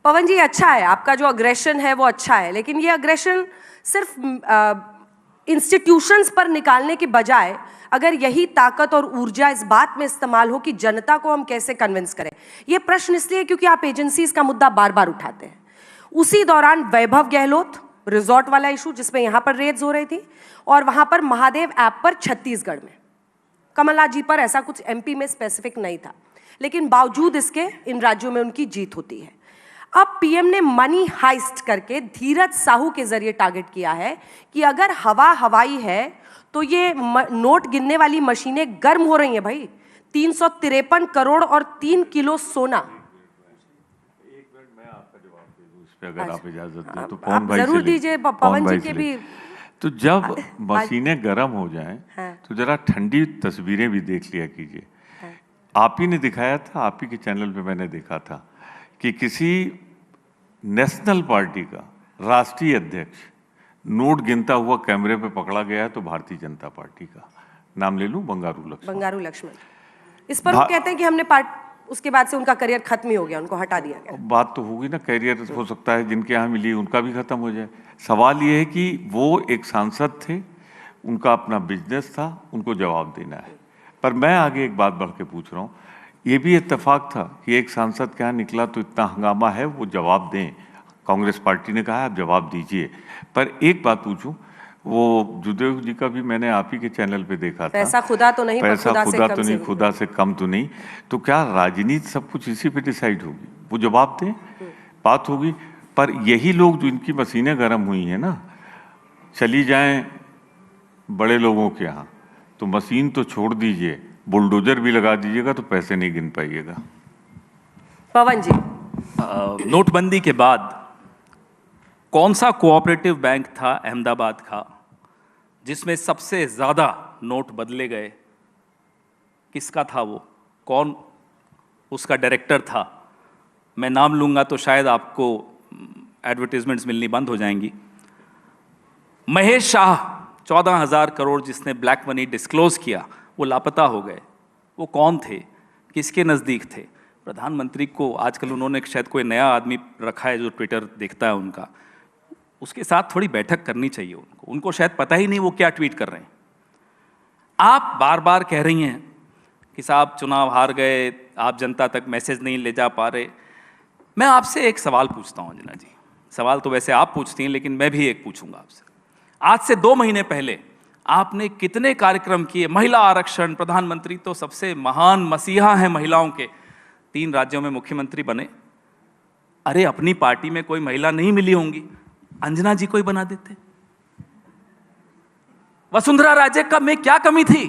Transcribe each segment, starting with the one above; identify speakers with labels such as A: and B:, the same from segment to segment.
A: पवन जी, अच्छा है आपका जो अग्रेशन है वो अच्छा है, लेकिन ये अग्रेशन सिर्फ इंस्टीट्यूशंस पर निकालने के बजाय अगर यही ताकत और ऊर्जा इस बात में इस्तेमाल हो कि जनता को हम कैसे कन्विंस करें। ये प्रश्न इसलिए क्योंकि आप एजेंसीज का मुद्दा बार बार उठाते हैं। उसी दौरान वैभव गहलोत रिजॉर्ट वाला इशू जिसमें यहां पर रेड्स हो रही थी, और वहां पर महादेव ऐप पर छत्तीसगढ़ में कमलनाथ जी पर ऐसा कुछ एमपी में स्पेसिफिक नहीं था, लेकिन बावजूद इसके इन राज्यों में उनकी जीत होती है। अब पीएम ने मनी हाइस्ट करके धीरज साहू के जरिए टारगेट किया है कि अगर हवा हवाई है तो ये नोट गिनने वाली मशीनें गर्म हो रही हैं भाई। 353 करोड़ और 3 किलो सोना।
B: एक मिनट मैं आपका जवाब दे दूं इस पे, अगर आप इजाजत दें तो।
A: आप जरूर दीजिए, पवन जी के भी।
B: तो जब मशीनें गर्म हो जाएं तो जरा ठंडी तस्वीरें भी देख लिया कीजिए। आप ही ने दिखाया था, आप ही के चैनल पे मैंने देखा था कि किसी नेशनल पार्टी का राष्ट्रीय अध्यक्ष नोट गिनता हुआ कैमरे पे पकड़ा गया है, तो भारतीय जनता पार्टी का नाम ले लूं, बंगारू लक्ष्मण। इस पर वो कहते हैं कि हमने उसके बाद से उनका करियर खत्म ही हो गया, उनको हटा दिया गया। बात तो होगी ना, करियर हो सकता है जिनके यहाँ मिली उनका भी खत्म हो जाए। सवाल ये है कि वो एक सांसद थे, उनका अपना बिजनेस था, उनको जवाब देना है। पर मैं आगे एक बात बढ़ के पूछ रहा हूँ, ये भी इत्तेफाक था कि एक सांसद के यहाँ निकला तो इतना हंगामा है, वो जवाब दें। कांग्रेस पार्टी ने कहा आप जवाब दीजिए। पर एक बात पूछूं, वो जुदेव जी का भी मैंने आप ही के चैनल पे देखा था।
A: पैसा खुदा तो नहीं,
B: पैसा खुदा तो नहीं, खुदा से कम तो नहीं। तो क्या राजनीति सब कुछ इसी पे डिसाइड होगी? वो जवाब दें, बात होगी। पर यही लोग जो इनकी मशीनें गर्म हुई हैं ना, चली जाएं बड़े लोगों के यहाँ तो मशीन तो छोड़ दीजिए, बुलडोजर भी लगा दीजिएगा तो पैसे नहीं गिन पाइएगा।
A: पवन जी,
C: नोटबंदी के बाद कौन सा कोऑपरेटिव बैंक था अहमदाबाद का जिसमें सबसे ज्यादा नोट बदले गए? किसका था वो? कौन उसका डायरेक्टर था? मैं नाम लूंगा तो शायद आपको एडवर्टीजमेंट्स मिलनी बंद हो जाएंगी। महेश शाह 14,000 करोड़ जिसने ब्लैक मनी डिस्क्लोज किया, वो लापता हो गए। वो कौन थे? किसके नज़दीक थे? प्रधानमंत्री को आजकल उन्होंने शायद कोई नया आदमी रखा है जो ट्विटर देखता है उनका, उसके साथ थोड़ी बैठक करनी चाहिए उनको शायद पता ही नहीं वो क्या ट्वीट कर रहे हैं। आप बार बार कह रही हैं कि साहब चुनाव हार गए, आप जनता तक मैसेज नहीं ले जा पा रहे। मैं आपसे एक सवाल पूछता हूं अंजना जी। सवाल तो वैसे आप पूछती हैं, लेकिन मैं भी एक पूछूंगा आपसे। आज से 2 महीने पहले आपने कितने कार्यक्रम किए? महिला आरक्षण, प्रधानमंत्री तो सबसे महान मसीहा हैं महिलाओं के, 3 राज्यों में मुख्यमंत्री बने। अरे अपनी पार्टी में कोई महिला नहीं मिली होंगी, अंजना जी को ही बना देते। वसुंधरा राजे का में क्या कमी थी?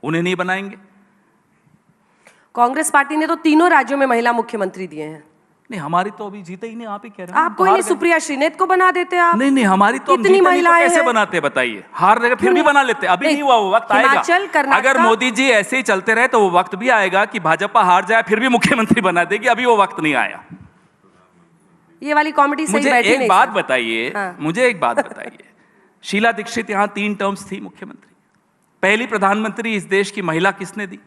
C: उन्हें नहीं बनाएंगे।
A: कांग्रेस पार्टी ने तो 3 राज्यों में महिला मुख्यमंत्री दिए हैं।
C: नहीं, हमारी तो अभी जीते ही नहीं। आप ही कह रहे हैं
A: आपको नहीं, सुप्रिया श्रीनेत को बना देते आप।
C: नहीं, हमारी तो
A: इतनी महिलाएं
C: कैसे बनाते बताइए? हार रहे फिर भी बना लेते। अभी नहीं हुआ, वो वक्त आएगा। अगर मोदी जी ऐसे ही चलते रहे तो वो वक्त भी आएगा कि भाजपा हार जाए फिर भी मुख्यमंत्री बना देगी। अभी वो वक्त नहीं आया।
A: ये वाली कॉमेडी सही
C: मुझे
A: बैठी
C: एक
A: नहीं।
C: बात बताइए,
A: हाँ।
C: मुझे एक बात बताइए। शीला दीक्षित यहाँ 3 टर्म्स थी मुख्यमंत्री, पहली प्रधानमंत्री इस देश की महिला किसने दी?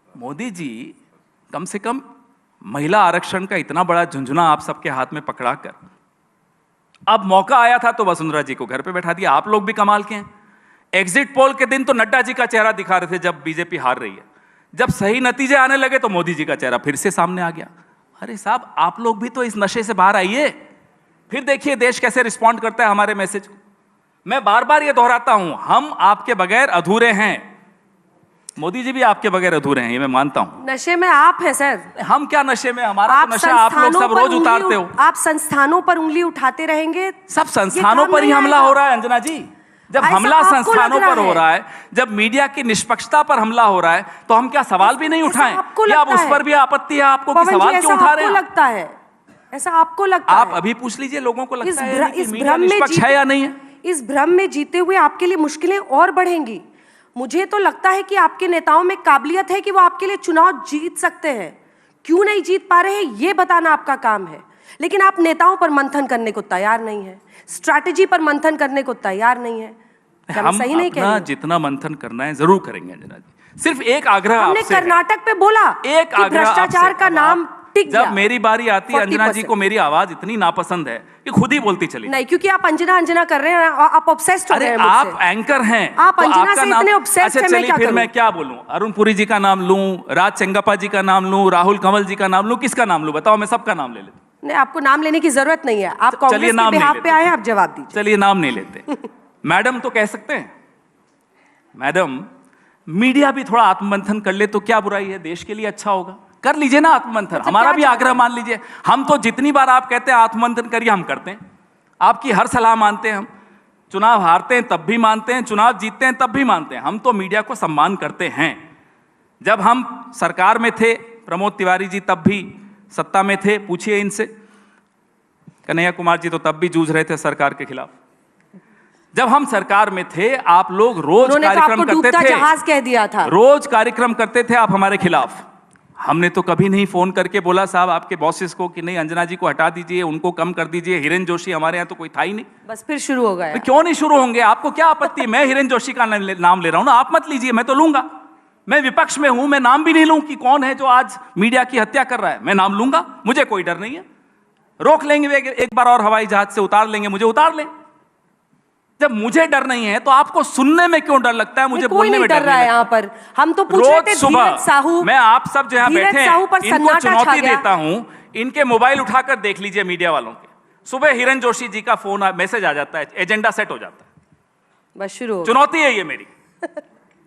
C: मोदी जी कम से कम महिला आरक्षण का इतना बड़ा झुंझुना आप सबके हाथ में पकड़ा कर, अब मौका आया था तो वसुंधरा जी को घर पे बैठा दिया। आप लोग भी कमाल के हैं। एग्जिट पोल के दिन तो नड्डा जी का चेहरा दिखा रहे थे जब बीजेपी हार रही है, जब सही नतीजे आने लगे तो मोदी जी का चेहरा फिर से सामने आ गया। अरे साहब, आप लोग भी तो इस नशे से बाहर आइए, फिर देखिए देश कैसे रिस्पॉन्ड करता है हमारे मैसेज को। मैं बार बार ये दोहराता हूं, हम आपके बगैर अधूरे हैं। मोदी जी भी आपके बगैर अधूरे हैं, ये मैं मानता हूं।
A: नशे में आप हैं सर।
C: हम क्या नशे में? हमारा तो नशा आप लोग सब रोज उतारते हो।
A: आप संस्थानों पर उंगली उठाते रहेंगे।
C: सब संस्थानों पर ही हमला हो रहा है अंजना जी। जब हमला संस्थानों पर हो रहा है, जब मीडिया की निष्पक्षता पर हमला हो रहा है, तो हम क्या सवाल भी नहीं उठाएं? या अब उस पर भी आपत्ति है आपको कि सवाल क्यों उठा रहे हैं?
A: लगता है ऐसा आपको लगता है?
C: आप अभी पूछ लीजिए लोगों को लगता है कि
A: इस
C: मीडिया निष्पक्ष है या नहीं है?
A: इस भ्रम में जीते हुए आपके लिए मुश्किलें और बढ़ेंगी। मुझे तो लगता है कि आपके नेताओं में काबिलियत है कि वो आपके लिए चुनाव जीत सकते हैं। क्यों नहीं जीत पा रहे हैं ये बताना आपका काम है, लेकिन आप नेताओं पर मंथन करने को तैयार नहीं है, स्ट्रैटेजी पर मंथन करने को तैयार नहीं है।
C: हम सही नहीं अपना जितना मंथन करना है जरूर करेंगे अंजना जी। सिर्फ एक आग्रह
A: हमने कर्नाटक पे बोला,
C: एक आग्रह
A: भ्रष्टाचार का नाम टिक गया।
C: जब मेरी बारी आती है, अंजना जी
A: 40%।
C: को मेरी आवाज इतनी नापसंद है कि खुद ही बोलती चली।
A: नहीं, क्योंकि आप अंजना अंजना कर रहे हैं, आप ऑब्सेस्ड हो
C: अरे
A: रहे हैं
C: आप
A: मुझसे।
C: एंकर हैं,
A: आप
C: तो
A: अंजना
C: आपका
A: से
C: नाम-
A: इतने obsessed
C: अच्छा
A: हैं, मैं
C: चलिए
A: क्या
C: फिर
A: करूं?
C: मैं क्या बोलूं? अरुण पुरी जी का नाम लूं, राज चंगप्पा जी का नाम लूं, राहुल कंवल जी का नाम लूं, किसका नाम लूं? बताओ, मैं सबका नाम ले लेता हूं।
A: नहीं, आपको नाम लेने की जरूरत नहीं है, आप
C: चलिए
A: कांग्रेस के
C: नाम नहीं
A: बिहाफ
C: लेते।
A: पे आए हैं, आप जवाब दीजिए।
C: चलिए नाम नहीं लेते। मैडम तो कह सकते हैं। मैडम, मीडिया भी थोड़ा आत्ममंथन कर ले तो क्या बुराई है? देश के लिए अच्छा होगा, कर लीजिए ना आत्ममंथन। हमारा
A: क्या
C: भी आग्रह मान लीजिए। हम तो जितनी बार आप कहते हैं आत्ममंथन करिए, हम करते हैं। आपकी हर सलाह मानते हैं हम। चुनाव हारते हैं तब भी मानते हैं, चुनाव जीतते हैं तब भी मानते हैं। हम तो मीडिया को सम्मान करते हैं। जब हम सरकार में थे, प्रमोद तिवारी जी तब भी सत्ता में थे, पूछिए इनसे। कन्हैया कुमार जी तो तब भी जूझ रहे थे सरकार के खिलाफ। जब हम सरकार में थे, आप लोग रोज
A: उन्होंने तो
C: कार्यक्रम
A: आपको
C: करते
A: डूबता
C: थे,
A: जहाज कह दिया था।
C: रोज कार्यक्रम करते थे आप हमारे खिलाफ। हमने तो कभी नहीं फोन करके बोला साहब आपके बॉसेस को कि नहीं अंजना जी को हटा दीजिए, उनको कम कर दीजिए। हिरेन जोशी हमारे यहाँ तो कोई था ही नहीं।
A: बस फिर शुरू हो गया।
C: क्यों नहीं शुरू होंगे? आपको क्या आपत्ति है? मैं हिरेन जोशी का नाम ले रहा हूं ना, आप मत लीजिए, मैं तो लूंगा। मैं विपक्ष में हूं, मैं नाम भी नहीं लूं कि कौन है जो आज मीडिया की हत्या कर रहा है। मैं नाम लूंगा, मुझे कोई डर नहीं है। रोक लेंगे एक बार और, हवाई जहाज से उतार लेंगे, मुझे उतार लें। जब मुझे डर नहीं है तो आपको सुनने में क्यों डर लगता है? मुझे
A: कोई
C: बोलने
A: नहीं
C: में
A: डर
C: डर
A: रहा है यहाँ पर। हम तो पूछ रहे थे धीरज साहू।
C: मैं आप सब जो यहाँ
A: धीरज
C: बैठे हैं,
A: साहू पर
C: इनको
A: सन्नाटा छा
C: चुनौती
A: गया।
C: देता हूं, इनके मोबाइल उठाकर देख लीजिए मीडिया वालों के। सुबह हिरेन जोशी जी का फोन मैसेज आ जाता है, एजेंडा सेट हो जाता है।
A: बस शुरू हो।
C: चुनौती है ये मेरी।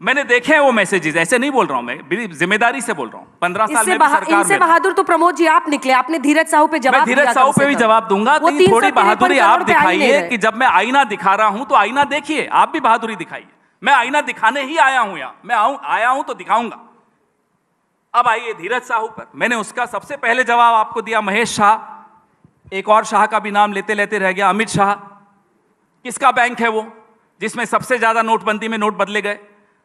C: मैंने देखे हैं वो मैसेजेस, ऐसे नहीं बोल रहा हूं मैं, मेरी जिम्मेदारी से बोल रहा हूं। 15 साल में सरकार
A: इनसे
C: में
A: बहादुर तो प्रमोद जी आप निकले। आपने धीरज साहू पे जवाब
C: मैं धीरज साहू पे भी जवाब दूंगा।
A: वो
C: तो
A: 353
C: थोड़ी बहादुरी आप
A: करोड़ पे आ ही नहीं
C: दिखाइए
A: रहे।
C: कि जब मैं आईना दिखा रहा हूं तो आईना देखिए, आप भी बहादुरी दिखाइए। मैं आईना दिखाने ही आया हूं यहाँ, मैं आया हूं तो दिखाऊंगा। अब आइए धीरज साहू पर। मैंने उसका सबसे पहले जवाब आपको दिया। महेश शाह, एक और शाह का भी नाम लेते लेते रह गया, अमित शाह। किसका बैंक है वो जिसमें सबसे ज्यादा नोटबंदी में नोट बदले गए?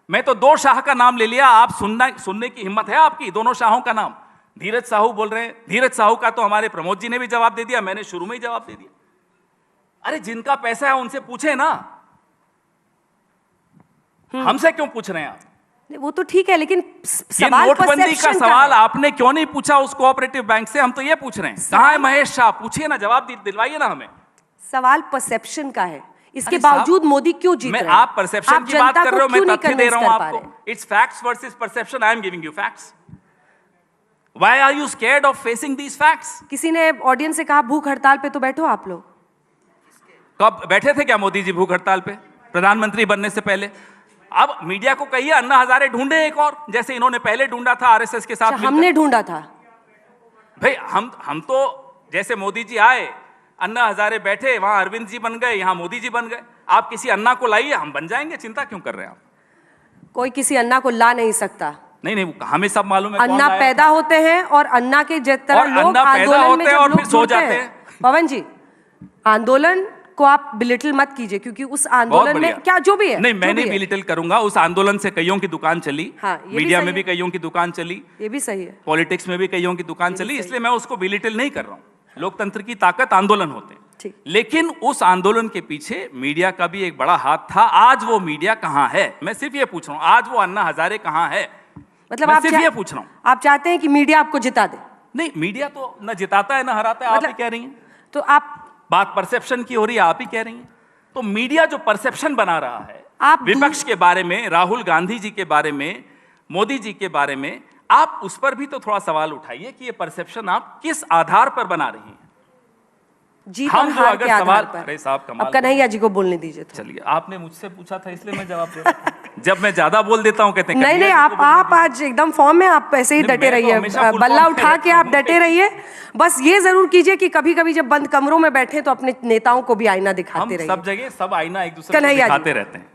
C: मैं तो 2 शाह का नाम ले लिया। आप सुनने की हिम्मत है आपकी? दोनों शाहों का नाम धीरज साहू बोल रहे हैं। धीरज साहू का तो हमारे प्रमोद जी ने भी जवाब दे दिया, मैंने शुरू में ही जवाब दे दिया। अरे जिनका पैसा है उनसे पूछे ना, हमसे क्यों पूछ रहे हैं आप?
A: वो तो ठीक है, लेकिन
C: ये
A: सवाल
C: नोटबंदी का
A: perception
C: सवाल
A: है।
C: आपने क्यों नहीं पूछा उस कोऑपरेटिव बैंक से? हम तो ये पूछ रहे हैं, कहां है महेश शाह? पूछिए ना, जवाब दिलवाइए ना हमें।
A: सवाल परसेप्शन का है, इसके
C: अरे साहब,
A: बावजूद मोदी क्यों जीत रहे हैं?
C: आप परसेप्शन की बात
A: जनता
C: कर
A: को
C: रहे हो, मैं
A: क्यों नहीं
C: तथ्य दे रहा हूं
A: convince कर पा
C: आपको।
A: रहे?
C: It's facts versus perception, I am giving you facts. Why are you scared of facing these facts?
A: किसी ने ऑडियंस से कहा भूख हड़ताल पे तो बैठो आप लोग।
C: कब बैठे थे क्या मोदी जी भूख हड़ताल पे प्रधानमंत्री बनने से पहले? अब मीडिया को कहिए अन्ना हजारे ढूंढे एक और, जैसे इन्होंने पहले ढूंढा था आरएसएस के साथ
A: अच्छा,
C: मिलकर।
A: हमने ढूंढा था
C: भाई हम तो जैसे मोदी जी आए, अन्ना हजारे बैठे, वहां अरविंद जी बन गए, यहां मोदी जी बन गए। आप किसी अन्ना को लाइए, हम बन जाएंगे, चिंता क्यों कर रहे हैं आप?
A: कोई किसी अन्ना को ला नहीं सकता।
C: नहीं, हमें सब मालूम है कौन
A: अन्ना
C: लाया
A: पैदा
C: था।
A: होते हैं और अन्ना के जिस
C: और
A: तरह लोग
C: अन्ना पैदा
A: आंदोलन में
C: होते हैं
A: जब
C: और
A: लोग
C: फिर सो
A: जुड़ते
C: जाते
A: हैं।
C: हैं।
A: पवन जी, आंदोलन को आप बिलिटल मत कीजिए, क्योंकि उस
C: बहुत
A: आंदोलन
C: बढ़िया।
A: में क्या जो भी है,
C: नहीं,
A: जो
C: मैं
A: भी
C: नहीं
A: है,
C: बिलिटल करूंगा। उस आंदोलन से कईयों की दुकान चली,
A: हाँ, ये भी
C: मीडिया
A: सही
C: में भी
A: है।
C: कईयों की दुकान चली,
A: ये भी सही है।
C: पॉलिटिक्स में भी कईयों की दुकान चली, इसलिए मैं उसको बिलिटल नहीं कर रहा हूं। लोकतंत्र की ताकत आंदोलन होते हैं,
A: ठीक।
C: लेकिन उस आंदोलन के पीछे मीडिया का भी एक बड़ा हाथ था। आज वो मीडिया कहां है? मैं सिर्फ ये पूछ रहा हूं, आज वो अन्ना हजारे कहां है?
A: मतलब
C: मैं
A: आप
C: सिर्फ ये पूछ रहा हूं।
A: आप चाहते हैं कि मीडिया आपको जिता दे?
C: नहीं, मीडिया तो न जिताता है न हराता है, आप ही कह रही हैं।
A: तो आप
C: बात परसेप्शन की हो रही है, आप ही कह रही हैं। तो मीडिया जो परसेप्शन बना रहा है
A: आप
C: विपक्ष के बारे में, राहुल गांधी जी के बारे में, मोदी जी के बारे में, आप उस पर भी तो थोड़ा सवाल उठाइए कि ये परसेप्शन आप किस आधार पर बना रही हैं?
A: जीत
C: हम
A: और
C: जो
A: हार
C: अगर
A: के आधार
C: सवाल-
A: पर।
C: अरे साहब, कमाल
A: अब कन्हैया जी को बोलने दीजिए तो।
C: चलिए, आपने मुझसे पूछा था इसलिए मैं जवाब दे रहा हूं। जब मैं ज्यादा बोल देता हूं कहते हैं
A: नहीं
C: कन्हैया जी को
A: आप आज एकदम फॉर्म में, आप ऐसे ही
C: नहीं,
A: डटे
C: मैं तो
A: रहिए,
C: हमेशा full
A: बल्ला
C: form में
A: उठा के
C: रहता
A: आप
C: हूं।
A: डटे रहिए। बस ये जरूर कीजिए कि कभी कभी जब बंद कमरों में बैठे तो अपने नेताओं को भी आईना दिखाते
C: हम
A: रहिए।
C: सब जगह सब आईना एक दूसरे को
A: कन्हैया जी।
C: दिखाते रहते हैं।